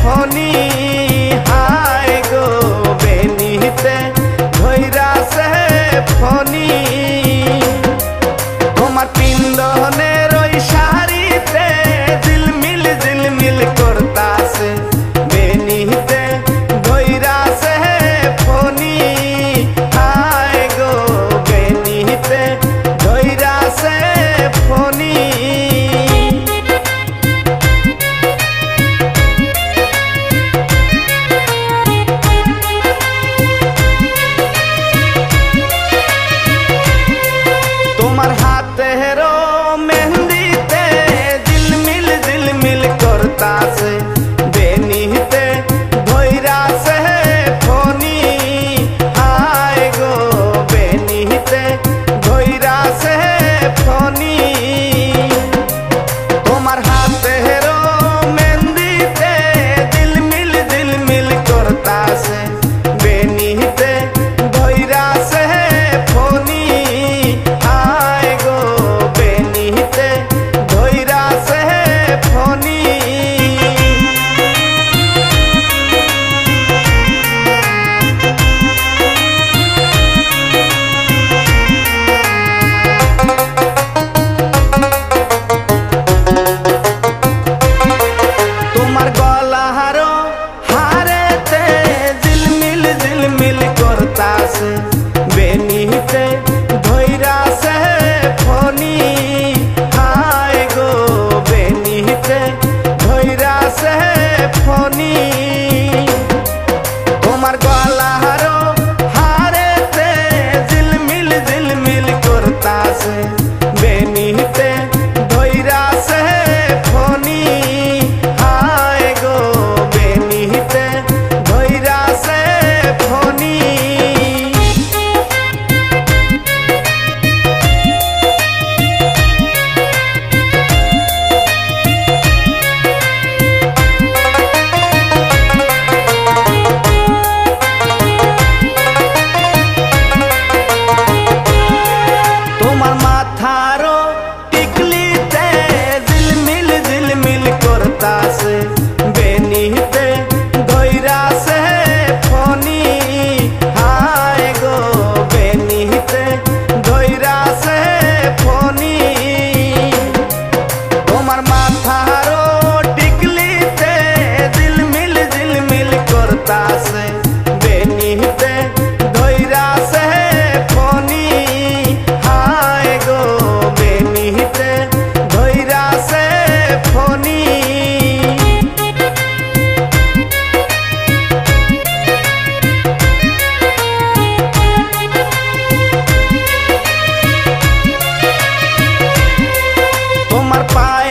ফনি হায় গো বেনিতে ধইরা সে ফনি তোমার পিন্দনের ওই শাড়িতে ঝিলমিল করতাছে বেনিতে ধইরা সে ফনি হায় গো বেনিতে ধইরা সে ফনি তোমার হাতেরও মেহেন্দিতে ঝিলমিল করতাছে বেনিতে ধইরা সে ফনি হায় গো বেনিতে ধইরা সে ফনি তোমার হাতেরও মেহেন্দিতে ঝিলমিল করতাছে বেনিতে ধইরা সে ফনি হায় গো বেনিতে ধইরা সে ফনি তোমার গলাহারও হারেতে ঝিলমিল করতাছে বেনিতে ধইরা সে ফনি হায় গো বেনিতে ধইরা সে ফনি তোমার গলাহারও হারেতে ঝিলমিল করতাছে বেনিতে ধইরা সে ফনি হায় গো বেনিতে ধইরা সে ফনি তোমার মাথারও টিকলিতে ঝিলমিল করতাছে বেনিতে ধইরা সে ফনি হায় গো বেনিতে ধইরা সে ফনি তোমার মাথারও টিকলিতে ঝিলমিল করতাছে বেনিতে ধইরা সে ফনি হায় গো বেনিতে ধইরা সে ফনি তোমার পা